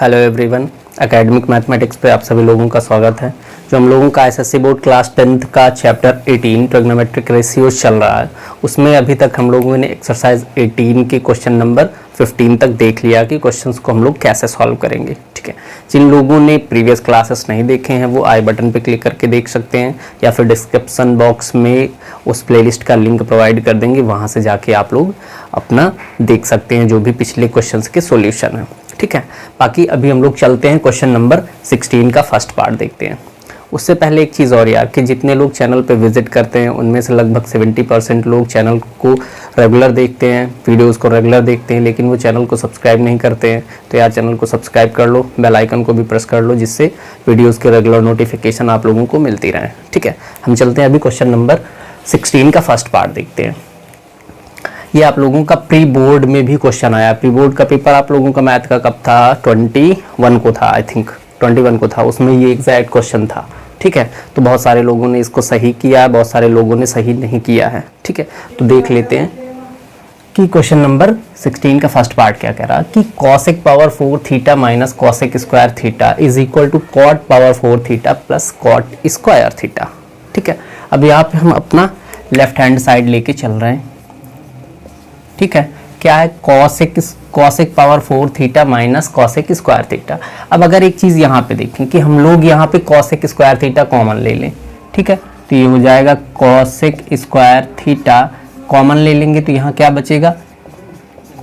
Hello everyone, academic mathematics पे आप सभी लोगों का स्वागत है। जो हम लोगों का एसएससी बोर्ड क्लास 10th का चैप्टर 18 ट्रिग्नोमेट्रिक रेशियोज चल रहा है, उसमें अभी तक हम लोगों ने एक्सरसाइज 18 के क्वेश्चन नंबर 15 तक देख लिया कि क्वेश्चंस को हम लोग कैसे सॉल्व करेंगे। ठीक है, जिन लोगों ने प्रीवियस क्लासेस नहीं देखे हैं वो आई बटन पे क्लिक करके देख सकते हैं, या फिर डिस्क्रिप्शन बॉक्स में उस प्लेलिस्ट का लिंक प्रोवाइड कर देंगे, वहाँ से जाके आप लोग अपना देख सकते हैं जो भी पिछले क्वेश्चंस के सॉल्यूशन हैं। ठीक है, बाकी अभी हम लोग चलते हैं क्वेश्चन नंबर 16 का फर्स्ट पार्ट देखते हैं। उससे पहले एक चीज़ और यार, कि जितने लोग चैनल पे विजिट करते हैं उनमें से लगभग 70% लोग चैनल को रेगुलर देखते हैं, वीडियोस को रेगुलर देखते हैं, लेकिन वो चैनल को सब्सक्राइब नहीं करते हैं। तो यार चैनल को सब्सक्राइब कर लो, बेल आइकन को भी प्रेस कर लो, जिससे वीडियोज़ के रेगुलर नोटिफिकेशन आप लोगों को मिलती रहें। ठीक है, हम चलते हैं अभी क्वेश्चन नंबर 16 का फर्स्ट पार्ट देखते हैं। ये आप लोगों का प्री बोर्ड में भी क्वेश्चन आया। प्री बोर्ड का पेपर आप लोगों का मैथ का कब था? 21 को था, आई थिंक 21 को था, उसमें ये एग्जैक्ट क्वेश्चन था। ठीक है, तो बहुत सारे लोगों ने इसको सही किया, बहुत सारे लोगों ने सही नहीं किया है। ठीक है, तो देख लेते हैं कि क्वेश्चन नंबर 16 का फर्स्ट पार्ट क्या कह रहा है कि cosec power 4 theta minus cosec square theta is equal to cot power 4 theta plus cot square theta. ठीक है, अब यहाँ पे हम अपना लेफ्ट हैंड साइड लेके चल रहे हैं। ठीक है, क्या है? cosec power 4 theta minus cosec square theta. अब अगर एक चीज़ यहाँ पे देखें कि हम लोग यहाँ पे cosec स्क्वायर थीटा कॉमन ले लें। ठीक है, तो ये हो जाएगा cosec स्क्वायर थीटा कॉमन ले लेंगे तो यहाँ क्या बचेगा?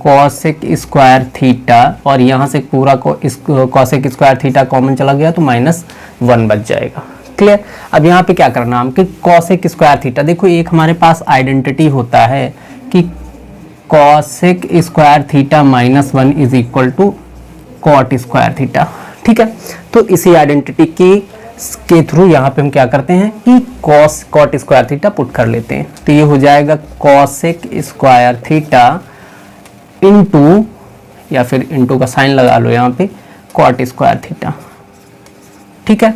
cosec स्क्वायर थीटा, और यहाँ से पूरा cosec स्क्वायर थीटा कॉमन चला गया तो -1 बच जाएगा। क्लियर? अब यहाँ पे क्या करना है हमको? cosec स्क्वायर थीटा, देखो एक हमारे पास आइडेंटिटी होता है कि cosec square theta -1 is equal to cot square theta. ठीक है, तो इसी आइडेंटिटी के थ्रू यहाँ पे हम क्या करते हैं कि cot स्क्वायर थीटा पुट कर लेते हैं। तो ये हो जाएगा cosec स्क्वायर थीटा इंटू, या फिर इंटू का साइन लगा लो यहाँ पे, cot स्क्वायर थीटा। ठीक है,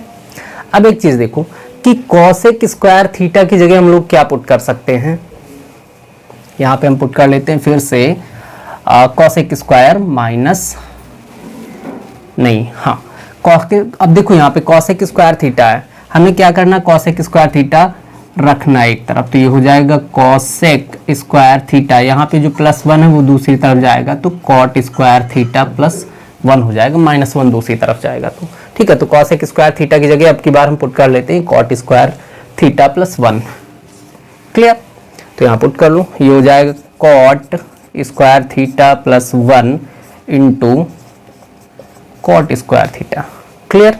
अब एक चीज देखो कि cosec स्क्वायर थीटा की जगह हम लोग क्या पुट कर सकते हैं? यहाँ पे हम पुट कर लेते हैं फिर से cosec स्क्वायर अब देखो यहाँ पे cosec स्क्वायर थीटा है, हमें क्या करना? cosec स्क्वायर थीटा रखना है एक तरफ, तो ये हो जाएगा cosec स्क्वायर थीटा, यहाँ पे जो +1 है वो दूसरी तरफ जाएगा तो cot स्क्वायर थीटा +1 हो जाएगा, -1 दूसरी तरफ जाएगा। तो ठीक है, तो cosec स्क्वायर थीटा की जगह अब की बार हम पुट कर लेते हैं cot स्क्वायर थीटा +1। क्लियर? तो यहाँ पुट कर लो, ये हो जाएगा cot square theta +1 into cot square theta. Clear?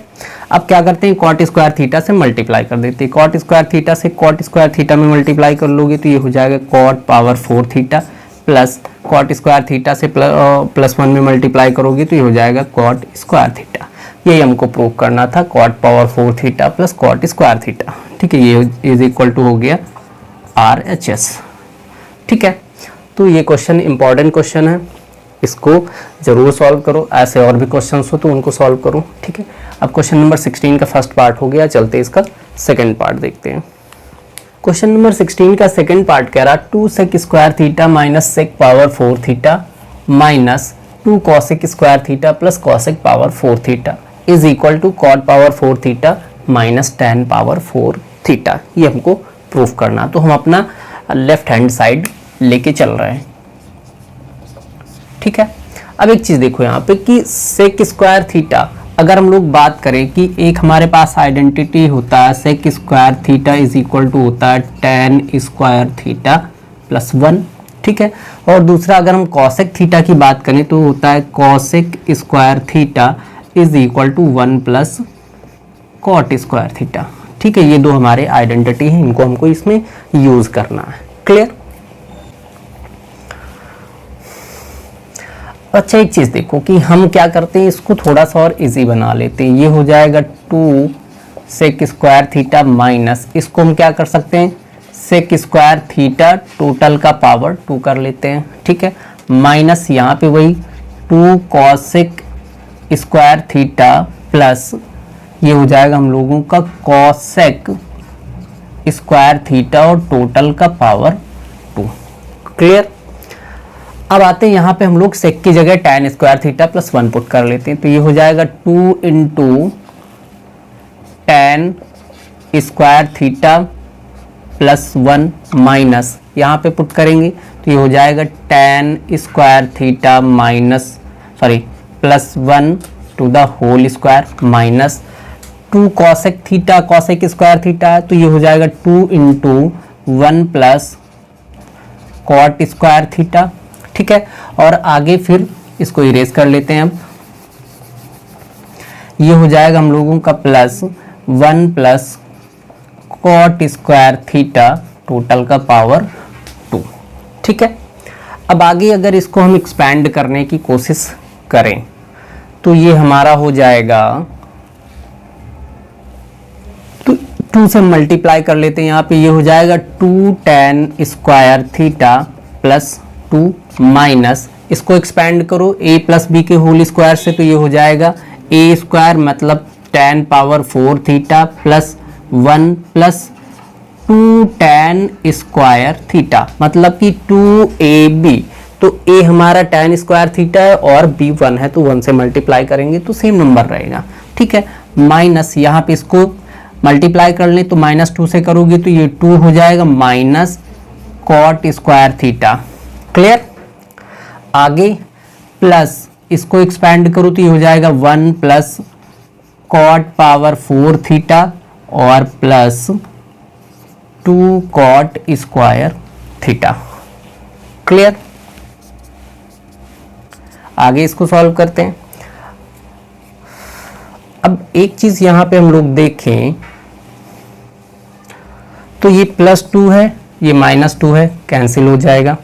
अब क्या करते हैं? cot स्क्वायर थीटा से मल्टीप्लाई कर देते हैं। cot स्क्वायर थीटा से cot स्क्वायर थीटा में मल्टीप्लाई कर लोगे तो ये हो जाएगा cot power 4 theta plus cot square theta से +1 में मल्टीप्लाई करोगे तो ये हो जाएगा cot स्क्वायर थीटा। यही हमको प्रूव करना था, cot power 4 theta plus cot square theta. ठीक है, ये इज इक्वल टू हो गया RHS। ठीक है, तो ये क्वेश्चन इंपॉर्टेंट क्वेश्चन है, इसको जरूर सॉल्व करो। ऐसे और भी क्वेश्चंस हो तो उनको सॉल्व करो। ठीक है, अब क्वेश्चन नंबर 16 का फर्स्ट पार्ट हो गया, चलते इसका सेकंड पार्ट देखते हैं। क्वेश्चन नंबर 16 का सेकंड पार्ट कह रहा 2 sec square theta minus sec power 4 theta minus 2 cosec square theta plus cosec power 4 theta is equal to cot power 4 theta minus tan power 4 theta. ये हमको proof करना, तो हम अपना लेफ्ट हैंड साइड लेके चल रहे हैं। ठीक है, अब एक चीज देखो यहाँ पे कि sec स्क्वायर थीटा, अगर हम लोग बात करें कि एक हमारे पास आइडेंटिटी होता है sec square theta is equal to होता है tan स्क्वायर थीटा +1। ठीक है, और दूसरा अगर हम cosec थीटा की बात करें तो होता है cosec square theta is equal to 1 plus cot square theta. ठीक है, ये दो हमारे आइडेंटिटी हैं, इनको हमको इसमें यूज करना है। क्लियर? अच्छा, एक चीज देखो कि हम क्या करते हैं, इसको थोड़ा सा और इजी बना लेते हैं। ये हो जाएगा 2 sec स्क्वायर थीटा माइनस, इसको हम क्या कर सकते हैं? sec स्क्वायर थीटा टोटल का पावर 2 कर लेते हैं। ठीक है, माइनस यहाँ पे वही 2 cosec स्क्वायर थीटा प्लस ये हो जाएगा हम लोगों का cosec स्क्वायर थीटा और टोटल का पावर 2। क्लियर? अब आते हैं यहाँ पे हम लोग सेक की जगह tan square theta plus 1 put कर लेते हैं, तो ये हो जाएगा 2 into tan square theta plus 1 minus, यहाँ पे पुट करेंगे तो ये हो जाएगा tan square theta plus 1 to the whole square minus 2 cosec theta, cosec square theta है तो ये हो जाएगा 2 into 1 plus cot square theta. ठीक है, और आगे फिर इसको इरेज कर लेते हैं। अब ये हो जाएगा हम लोगों का plus 1 plus cot square theta total का पावर 2। ठीक है, अब आगे अगर इसको हम एक्सपैंड करने की कोशिश करें तो ये हमारा हो जाएगा, तो 2 से मल्टीप्लाई कर लेते हैं यहाँ पे, ये हो जाएगा 2 tan square theta plus 2 minus, इसको एक्सपैंड करो a प्लस बी के होल स्क्वायर से, तो ये हो जाएगा a स्क्वायर मतलब tan power 4 theta plus 1 plus 2 tan square theta मतलब कि 2ab, तो a हमारा tan स्क्वायर थीटा है और b 1 है तो 1 से मल्टीप्लाई करेंगे तो सेम नंबर रहेगा। ठीक है, माइनस यहाँ पे इसको मल्टीप्लाई कर लें तो -2 से करोगे तो ये 2 हो जाएगा minus cot square theta. Clear, आगे प्लस इसको एक्सपैंड करो तो ये हो जाएगा 1 प्लस कॉट पावर 4 थीटा और plus 2 cot square theta. Clear, आगे इसको सॉल्व करते हैं। अब एक चीज यहां पे हम लोग देखें तो ये +2 है, ये -2 है, कैंसिल हो जाएगा।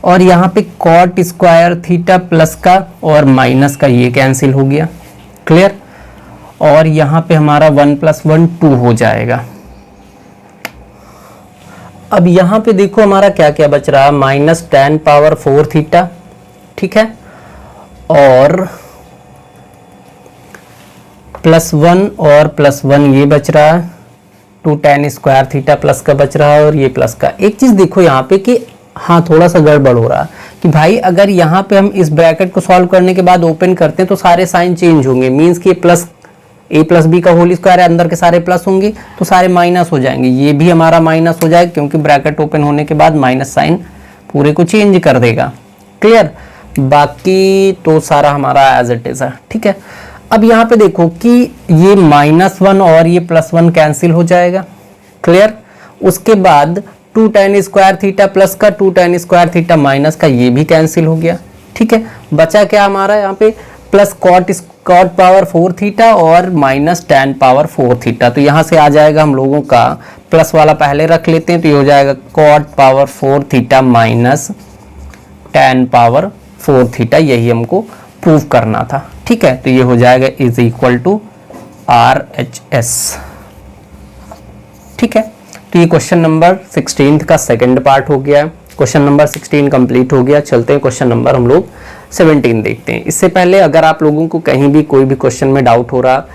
और यहाँ पे कॉट स्क्वायर थीटा प्लस का और माइनस का ये कैंसिल हो गया। क्लियर, और यहाँ पे हमारा 1 + 1 2 हो जाएगा। अब यहाँ पे देखो हमारा क्या क्या बच रहा है, -tan पावर 4 थीटा। ठीक है, और +1 और +1 ये बच रहा है, 2 tan स्क्वायर थीटा प्लस का बच रहा है और ये प्लस का। एक चीज देखो यहाँ पे कि हाँ थोड़ा सा गड़बड़ हो रहा है कि भाई अगर यहाँ पे हम इस ब्रैकेट को सॉल्व करने के बाद ओपन करते हैं तो सारे साइन चेंज होंगे, मींस कि प्लस a प्लस बी का होल स्क्वायर है, अंदर के सारे प्लस होंगे तो सारे माइनस हो जाएंगे, ये भी हमारा माइनस हो जाएगा क्योंकि ब्रैकेट ओपन होने के बाद माइनस साइन पूरे को चेंज कर देगा। क्लियर, बाकी तो सारा हमारा एज इट इज है। ठीक है, अब यहाँ पे देखो कि ये -1 और ये +1 कैंसिल हो जाएगा। क्लियर, उसके बाद 2 tan स्क्वायर थीटा प्लस का 2 tan स्क्वायर थीटा माइनस का ये भी कैंसिल हो गया। ठीक है, बचा क्या हमारा यहाँ पे प्लस कॉट पावर 4 थीटा और माइनस tan पावर 4 थीटा। तो यहाँ से आ जाएगा हम लोगों का प्लस वाला पहले रख लेते हैं तो ये हो जाएगा cot power 4 theta minus tan power 4 theta, यही हमको प्रूव करना था। ठीक है, तो ये हो जाएगा = RHS। ठीक है, तो ये क्वेश्चन नंबर 16 का सेकंड पार्ट हो गया है। क्वेश्चन नंबर 16 कंप्लीट हो गया। चलते हैं क्वेश्चन नंबर हम लोग 17 देखते हैं। इससे पहले अगर आप लोगों को कहीं भी कोई भी क्वेश्चन में डाउट हो रहा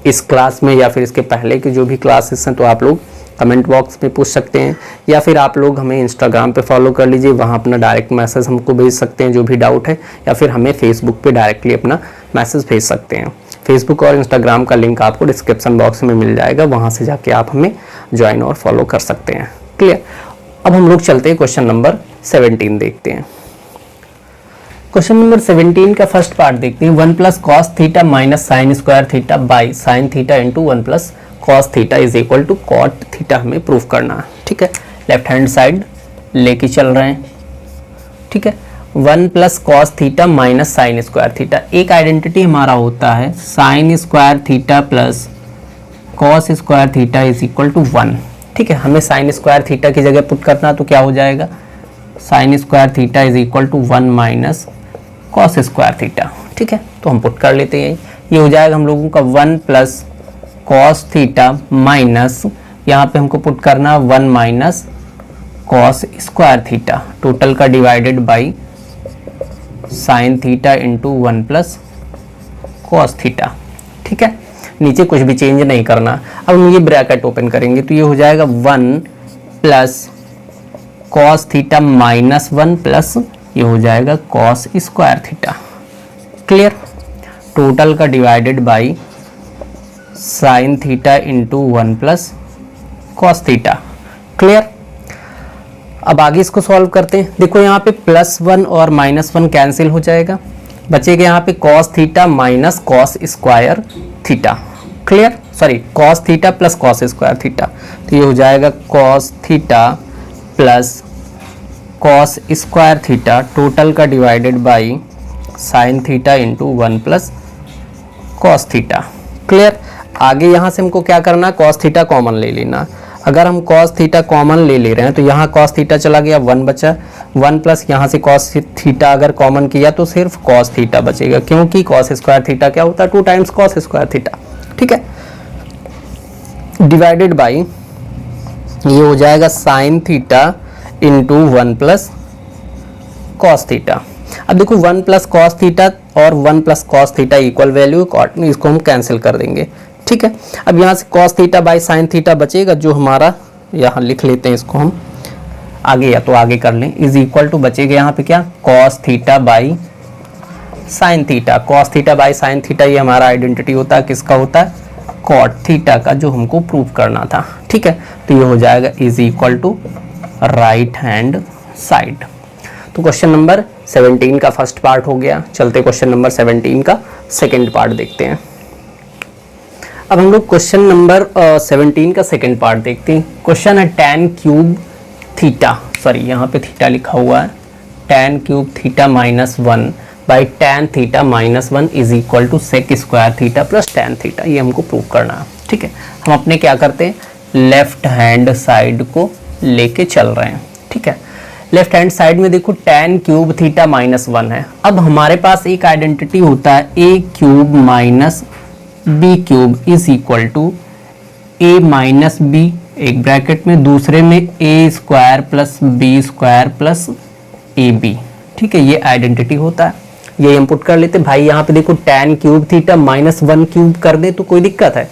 इस क्लास में या फिर इसके पहले की जो भी क्लासेस हैं तो आप लोग कमेंट बॉक्स में पूछ सकते हैं, या फिर आप लोग हमें इंस्टाग्राम पे फॉलो कर लीजिए, वहाँ अपना डायरेक्ट मैसेज हमको भेज सकते हैं जो भी डाउट है, या फिर हमें फेसबुक पे डायरेक्टली अपना मैसेज भेज सकते हैं। फेसबुक और इंस्टाग्राम का लिंक आपको डिस्क्रिप्शन बॉक्स में मिल जाएगा, वहाँ से जाके आप हमें ज्वाइन और फॉलो कर सकते हैं। क्लियर, अब हम लोग चलते हैं क्वेश्चन नंबर 17 देखते हैं। क्वेश्चन नंबर 17 का फर्स्ट पार्ट देखते हैं। 1 + cos theta minus sine square theta by sine theta into 1 + cos theta is equal to cot theta हमें प्रूफ करना है। ठीक है, लेफ्ट हैंड साइड लेके चल रहे हैं। ठीक है, 1 + cos theta minus sine square theta, एक आइडेंटिटी हमारा होता है sine square theta plus cos square theta is equal to 1। ठीक है, हमें साइन स्क्वायर थीटा की जगह पुट करना, तो क्या हो जाएगा sine square theta is equal to 1 minus cos square theta. ठीक है, तो हम पुट कर लेते हैं, ये हो जाएगा हम लोगों का 1 + cos थीटा माइनस यहाँ पे हमको पुट करना 1 minus cos square theta, total का divided by sine theta into 1 + cos theta. ठीक है, नीचे कुछ भी चेंज नहीं करना। अब हम ये ब्रैकेट ओपन करेंगे तो ये हो जाएगा 1 plus cos theta minus 1 plus ये हो जाएगा cos square theta. Clear. Total का divided by sine theta into 1 plus cos theta. Clear. अब आगे इसको सॉल्व करते हैं। देखो यहाँ पे +1 और -1 कैंसिल हो जाएगा, बचेगा यहाँ पे cos theta minus cos square theta. Clear. Sorry, cos theta plus cos square theta, तो ये हो जाएगा cos theta plus cos square theta total का divided by sine theta into 1 plus cos theta. Clear. आगे यहाँ से हमको क्या करना, कॉस थीटा कॉमन ले लेना। अगर हम कॉस थीटा कॉमन ले ले रहे हैं तो यहाँ कॉस थीटा चला गया, 1 बचा, 1 प्लस यहाँ से कॉस थीटा अगर कॉमन किया तो सिर्फ कॉस थीटा बचेगा, क्योंकि कॉस स्क्वायर थीटा क्या होता है, 2 टाइम्स कॉस स्क्वायर थीटा। ठीक है। डिवाइडेड बाई ये हो जाएगा sign theta into 1 plus cos theta. अब देखो 1 प्लस कॉस थीटा और 1 plus cos theta equal value, इसको हम कैंसिल कर देंगे। ठीक है। अब यहाँ से cos theta by sine theta बचेगा, जो हमारा यहाँ लिख लेते हैं इसको हम आगे, या तो आगे कर लें, इज इक्वल टू बचेगा यहाँ पे क्या, cos theta by sine theta. Cos theta by sine theta ये हमारा आइडेंटिटी होता है, किसका होता है, कॉट थीटा का, जो हमको प्रूव करना था। ठीक है। तो ये हो जाएगा is equal to right hand side. तो क्वेश्चन नंबर 17 का फर्स्ट पार्ट हो गया। चलते क्वेश्चन नंबर 17 का सेकेंड पार्ट देखते हैं। अब हम लोग क्वेश्चन नंबर 17 का सेकेंड पार्ट देखते हैं। क्वेश्चन है tan क्यूब थीटा, सॉरी यहाँ पे थीटा लिखा हुआ है, tan cube theta -1 by tan theta -1 is equal to sec square theta plus tan theta. ये हमको प्रूव करना है। ठीक है। हम अपने क्या करते हैं, लेफ्ट हैंड साइड को लेके चल रहे हैं। ठीक है। लेफ्ट हैंड साइड में देखो tan क्यूब थीटा -1 है। अब हमारे पास एक आइडेंटिटी होता है a cube minus B cube is equal to A minus B, एक ब्रैकेट में, दूसरे में A square plus B square plus A B. ठीक है। ये आइडेंटिटी होता है, ये हम पुट कर लेते भाई। यहाँ पे देखो tan क्यूब थीटा -1 क्यूब कर दे तो कोई दिक्कत है,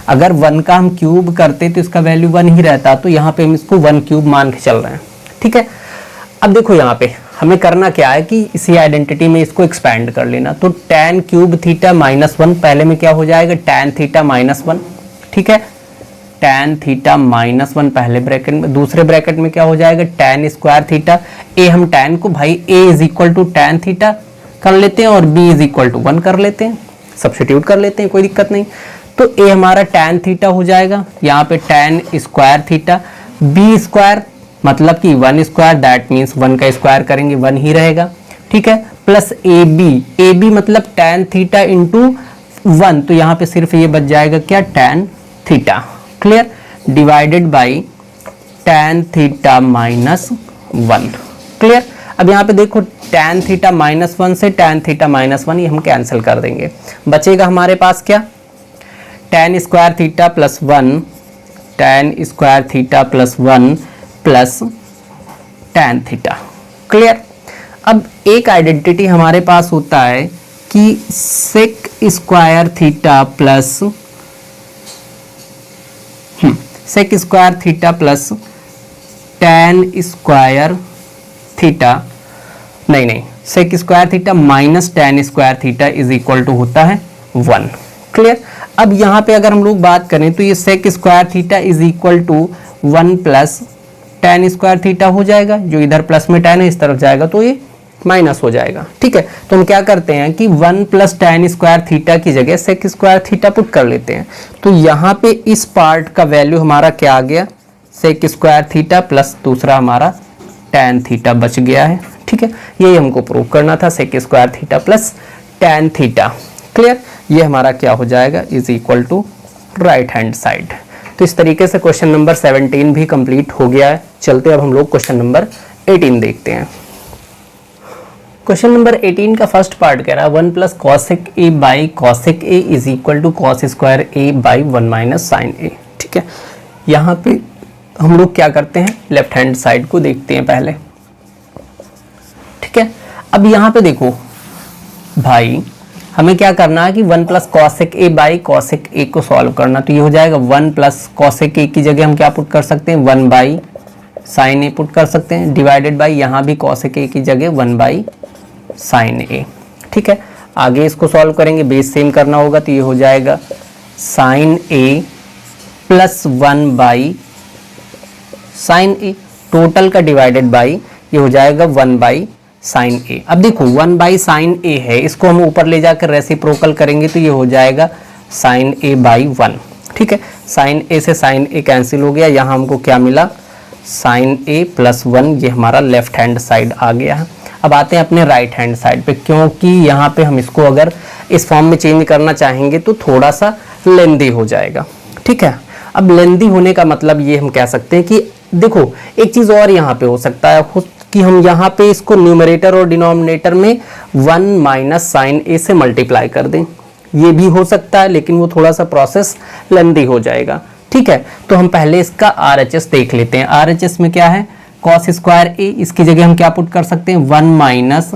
अगर 1 का हम क्यूब करते तो इसका वैल्यू 1 ही रहता, तो यहाँ पे हम इसको 1 क्यूब मान के चल रहे हैं। ठीक है। अब देखो यहाँ पे हमें करना क्या है कि इसी आइडेंटिटी में इसको एक्सपैंड कर लेना। तो tan क्यूब थीटा -1 पहले में क्या हो जाएगा, tan थीटा -1। ठीक है। tan थीटा -1 पहले ब्रैकेट में, दूसरे ब्रैकेट में क्या हो जाएगा, tan स्क्वायर थीटा। ए हम tan को भाई a is equal to tan theta कर लेते हैं और b इज इक्वल टू 1 कर लेते हैं, सब्स्टिट्यूट कर लेते हैं, कोई दिक्कत नहीं। तो a हमारा tan थीटा हो जाएगा, यहाँ पे tan square theta, b square मतलब कि 1 स्क्वायर, दैट मीन्स 1 का स्क्वायर करेंगे 1 ही रहेगा। ठीक है। प्लस ए बी मतलब tan थीटा इंटू 1, तो यहाँ पे सिर्फ ये बच जाएगा क्या, tan theta. Clear. Divided by tan theta -1। Clear. अब यहाँ पे देखो tan थीटा -1 से tan थीटा -1 ये हम कैंसिल कर देंगे, बचेगा हमारे पास क्या, tan square theta plus 1, tan square theta plus 1 plus tan theta. Clear. अब एक आइडेंटिटी हमारे पास होता है कि sec square theta plus sec square theta plus tan square theta, नहीं, sec square theta minus tan square theta is equal to होता है 1। क्लियर। अब यहाँ पे अगर हम लोग बात करें तो ये sec square theta is equal to 1 plus tan square theta हो जाएगा, जो इधर प्लस में tan है इस तरफ जाएगा तो ये माइनस हो जाएगा। ठीक है। तो हम क्या करते हैं कि 1 प्लस tan स्क्वायर थीटा की जगह सेक स्क्वायर थीटा पुट कर लेते हैं। तो यहाँ पे इस पार्ट का वैल्यू हमारा क्या आ गया, सेक स्क्वायर थीटा प्लस दूसरा हमारा tan थीटा बच गया है। ठीक है। यही हमको प्रूव करना था, sec square theta plus tan theta. Clear. ये हमारा क्या हो जाएगा, is equal to right hand side. तो इस तरीके से क्वेश्चन नंबर 17 भी कंप्लीट हो गया है। चलते अब हम लोग क्वेश्चन नंबर 18 देखते हैं। क्वेश्चन नंबर 18 का फर्स्ट पार्ट कह रहा है 1 plus cosec A by cosec A is equal to cos square A by 1 minus sine A. ठीक है। यहाँ पे हम लोग क्या करते हैं, लेफ्ट हैंड साइड को देखते हैं पहले। ठीक है। अब यहाँ पे देखो भाई हमें क्या करना है कि 1 plus cosec A by cosec ए को सॉल्व करना। तो ये हो जाएगा 1 प्लस कॉसेक ए की जगह हम क्या पुट कर सकते हैं, 1 बाई साइन ए पुट कर सकते हैं, डिवाइडेड बाई यहाँ भी कॉसेक ए की जगह 1 बाई साइन ए। ठीक है, आगे इसको सॉल्व करेंगे, बेस सेम करना होगा। तो ये हो जाएगा sine A plus 1 by sine A, total का डिवाइडेड बाई ये हो जाएगा 1 बाई साइन ए। अब देखो 1 बाई साइन ए है, इसको हम ऊपर ले जाकर रेसिप्रोकल करेंगे तो ये हो जाएगा साइन ए बाई 1। ठीक है, साइन ए से साइन ए कैंसिल हो गया, यहाँ हमको क्या मिला, साइन ए प्लस 1, ये हमारा लेफ्ट हैंड साइड आ गया है। अब आते हैं अपने राइट हैंड साइड पे, क्योंकि यहाँ पे हम इसको अगर इस फॉर्म में चेंज करना चाहेंगे तो थोड़ा सा लेंदी हो जाएगा। ठीक है, अब लेंदी होने का मतलब ये हम कह सकते हैं कि देखो एक चीज़ और यहाँ पे हो सकता है कि हम यहाँ पे इसको न्यूमरेटर और डिनोमिनेटर में 1 माइनस साइन ए से मल्टीप्लाई कर दें, ये भी हो सकता है, लेकिन वो थोड़ा सा प्रोसेस लेंदी हो जाएगा। ठीक है, तो हम पहले इसका RHS देख लेते हैं। RHS में क्या है, कॉस स्क्वायर ए, इसकी जगह हम क्या पुट कर सकते हैं, 1 माइनस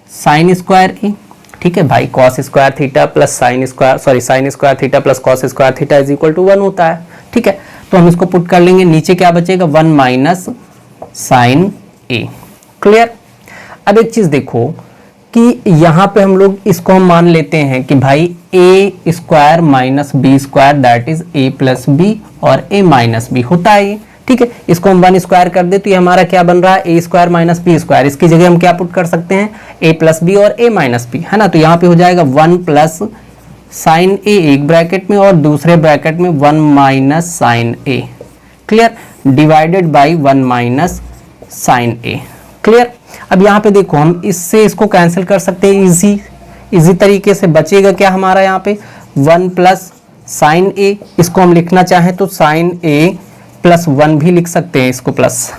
साइन स्क्वायर ए। ठीक है भाई, cos square theta plus sine square theta plus cos square theta is equal to 1 होता है। ठीक है, तो हम इसको पुट कर लेंगे, नीचे क्या बचेगा, 1 माइनस साइन ए। क्लियर। अब एक चीज देखो कि यहाँ पे हम लोग इसको हम मान लेते हैं कि भाई A square minus B square that is A plus B और ए माइनस बी होता है ये। ठीक है, इसको हम 1 स्क्वायर कर दे तो ये हमारा क्या बन रहा है, ए स्क्वायर माइनस बी स्क्वायर। इसकी जगह हम क्या पुट कर सकते हैं, ए प्लस बी और ए माइनस बी, है ना। तो यहाँ पे हो जाएगा 1 प्लस साइन ए एक ब्रैकेट में और दूसरे ब्रैकेट में 1 minus sine A. Clear, divided by 1 minus sine A. Clear. अब यहाँ पे देखो हम इससे इसको कैंसिल कर सकते हैं इजी तरीके से। बचेगा क्या हमारा यहाँ पे, 1 प्लस साइन ए, इसको हम लिखना चाहें तो साइन ए प्लस 1 भी लिख सकते हैं इसको प्लस।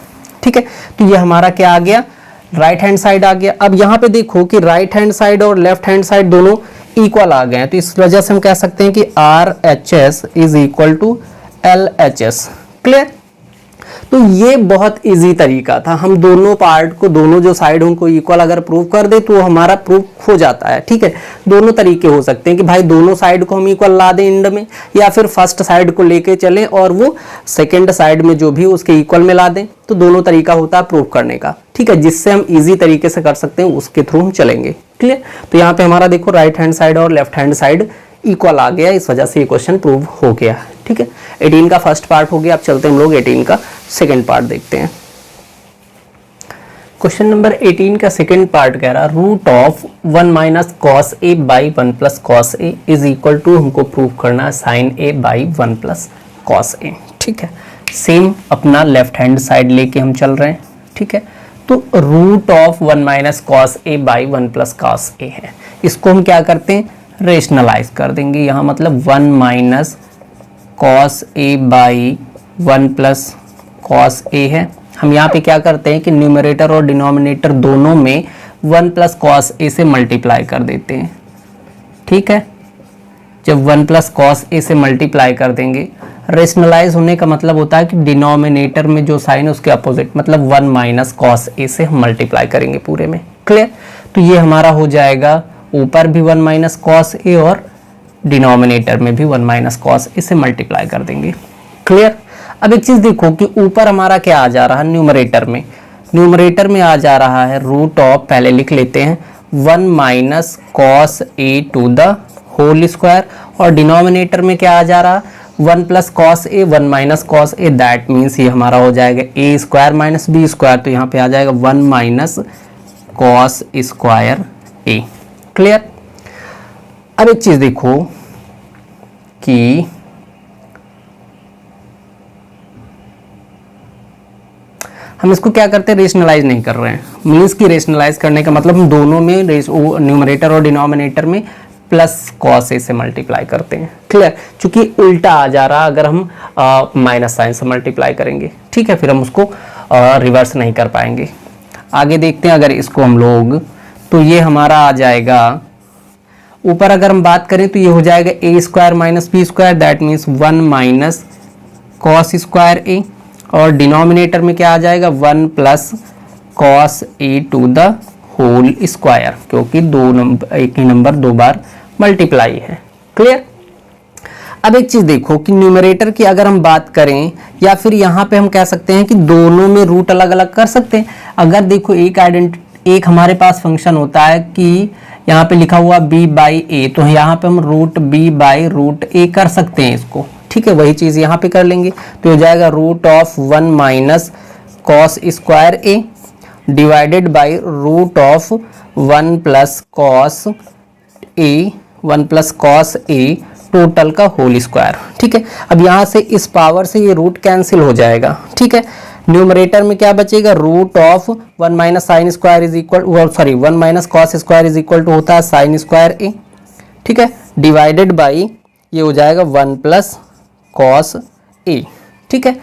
ठीक है, तो ये हमारा क्या आ गया, राइट हैंड साइड आ गया। अब यहाँ पे देखो कि राइट हैंड साइड और लेफ्ट हैंड साइड दोनों इक्वल आ गए हैं, तो इस वजह से हम कह सकते हैं कि RHS is equal to LHS। Clear. तो ये बहुत इजी तरीका था, हम दोनों पार्ट को, दोनों जो साइड उनको इक्वल अगर प्रूव कर दे तो हमारा प्रूफ हो जाता है। ठीक है, दोनों तरीके हो सकते हैं कि भाई दोनों साइड को हम इक्वल ला दें एंड में, या फिर फर्स्ट साइड को लेके चलें और वो सेकेंड साइड में जो भी उसके इक्वल में ला दें। तो दोनों तरीका होता है प्रूफ करने का। ठीक है, जिससे हम इजी तरीके से कर सकते हैं उसके थ्रू हम चलेंगे। क्लियर। तो यहाँ पे हमारा देखो राइट हैंड साइड और लेफ्ट हैंड साइड इक्वल आ गया, इस वजह से ये क्वेश्चन प्रूव हो गया। ठीक है, 18 का फर्स्ट पार्ट हो गया। अब चलते हैं हम लोग 18 का सेकंड पार्ट देखते हैं। क्वेश्चन नंबर 18 का सेकंड पार्ट कह रहा root of 1 minus cos A by 1 plus cos A is equal to, हमको प्रूव करना है sine A by 1 plus cos A. ठीक है, सेम अपना लेफ्ट हैंड साइड लेके हम चल रहे हैं। ठीक है, तो root of 1 minus cos A by 1 plus cos A है, इसको हम क्या करते हैं, रेशनलाइज कर देंगे। यहाँ मतलब 1 minus cos A by 1 plus cos A है। हम यहाँ पे क्या करते हैं कि न्यूमरेटर और डिनोमिनेटर दोनों में 1 प्लस कॉस ए से मल्टीप्लाई कर देते हैं। ठीक है, जब 1 प्लस कॉस ए से मल्टीप्लाई कर देंगे, रेशनलाइज होने का मतलब होता है कि डिनोमिनेटर में जो साइन है उसके अपोजिट, मतलब 1 माइनस कॉस ए से हम मल्टीप्लाई करेंगे पूरे में। क्लियर। तो ये हमारा हो जाएगा ऊपर भी 1 माइनस कॉस ए और डिनोमिनेटर में भी 1 माइनस कॉस ए से मल्टीप्लाई कर देंगे। क्लियर। अब एक चीज देखो कि ऊपर हमारा क्या आ जा रहा है, न्यूमरेटर में आ जा रहा है रूट ऑफ, पहले लिख लेते हैं 1 minus cos A to the whole square, और डिनोमिनेटर में क्या आ जा रहा है 1 plus cos A 1 minus cos A, that means ये हमारा हो जाएगा A square minus B square. तो यहाँ पे आ जाएगा 1 minus cos square A. Clear. अब एक चीज देखो कि हम इसको क्या करते हैं, रेशनलाइज नहीं कर रहे हैं। मीन्स की रेशनलाइज करने का मतलब हम दोनों में न्यूमरेटर और डिनोमिनेटर में प्लस कॉस ए से मल्टीप्लाई करते हैं। क्लियर। चूंकि उल्टा आ जा रहा, अगर हम माइनस साइन से मल्टीप्लाई करेंगे, ठीक है, फिर हम उसको रिवर्स नहीं कर पाएंगे। आगे देखते हैं, अगर इसको हम लोग, तो ये हमारा आ जाएगा ऊपर अगर हम बात करें तो ये हो जाएगा A square minus B square, that means 1 minus cos square A, और डिनोमिनेटर में क्या आ जाएगा 1 plus cos A to the whole square, क्योंकि दो नंबर, एक ही नंबर दो बार मल्टीप्लाई है। क्लियर। अब एक चीज देखो कि न्यूमरेटर की अगर हम बात करें, या फिर यहाँ पे हम कह सकते हैं कि दोनों में रूट अलग अलग कर सकते हैं। अगर देखो एक हमारे पास फंक्शन होता है कि यहाँ पे लिखा हुआ b बाई ए, तो यहाँ पे हम रूट b बाई रूट ए कर सकते हैं इसको, ठीक है। वही चीज यहाँ पे कर लेंगे, तो हो जाएगा root of 1 minus cos square A divided by root of 1 plus cos A, 1 plus cos A total का होल स्क्वायर, ठीक है। अब यहाँ से इस पावर से ये रूट कैंसिल हो जाएगा, ठीक है। न्यूमरेटर में क्या बचेगा, root of 1 minus sine square is equal, sorry 1 minus cos square is equal to होता है साइन स्क्वायर ए, ठीक है, डिवाइडेड बाई ये हो जाएगा 1 प्लस कॉस ए, ठीक है।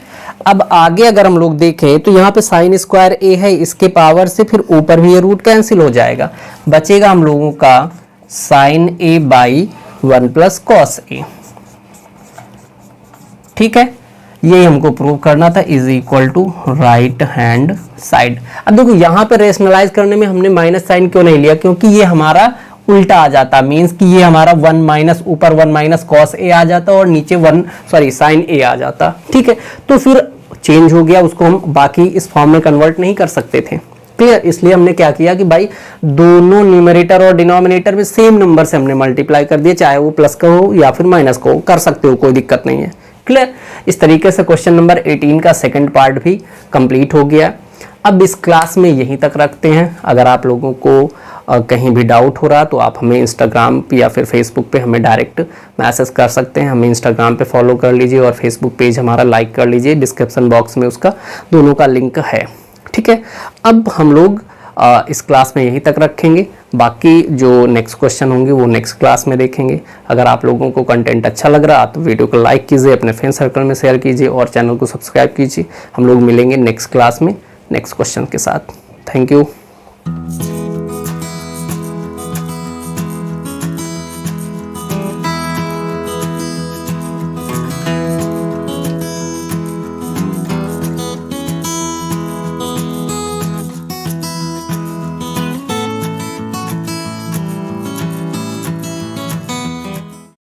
अब आगे अगर हम लोग देखें तो यहाँ पे साइन स्क्वायर ए है, इसके पावर से फिर ऊपर भी ये रूट कैंसिल हो जाएगा, बचेगा हम लोगों का sine A by 1 plus cos A, ठीक है। यही हमको प्रूव करना था, is equal to right hand side. अब देखो यहाँ पे रेशनलाइज करने में हमने माइनस साइन क्यों नहीं लिया, क्योंकि ये हमारा उल्टा आ जाता, मींस कि ये हमारा 1 माइनस ऊपर 1 माइनस कॉस ए आ जाता और नीचे साइन ए आ जाता, ठीक है। तो फिर चेंज हो गया, उसको हम बाकी इस फॉर्म में कन्वर्ट नहीं कर सकते थे। क्लियर। इसलिए हमने क्या किया कि भाई दोनों न्यूमरेटर और डिनोमिनेटर में सेम नंबर से हमने मल्टीप्लाई कर दिया, चाहे वो प्लस का हो या फिर माइनस का हो, कर सकते हो, कोई दिक्कत नहीं है। क्लियर। इस तरीके से क्वेश्चन नंबर 18 का सेकंड पार्ट भी कंप्लीट हो गया। अब इस क्लास में यहीं तक रखते हैं। अगर आप लोगों को कहीं भी डाउट हो रहा तो आप हमें इंस्टाग्राम पे या फिर फेसबुक पे हमें डायरेक्ट मैसेज कर सकते हैं। हमें इंस्टाग्राम पे फॉलो कर लीजिए और फेसबुक पेज हमारा लाइक कर लीजिए, डिस्क्रिप्शन बॉक्स में उसका दोनों का लिंक है, ठीक है। अब हम लोग इस क्लास में यहीं तक रखेंगे, बाकी जो नेक्स्ट क्वेश्चन होंगे वो नेक्स्ट क्लास में देखेंगे। अगर आप लोगों को कंटेंट अच्छा लग रहा तो वीडियो को लाइक कीजिए, अपने फ्रेंड सर्कल में शेयर कीजिए और चैनल को सब्सक्राइब कीजिए। हम लोग मिलेंगे नेक्स्ट क्लास में नेक्स्ट क्वेश्चन के साथ। Thank you.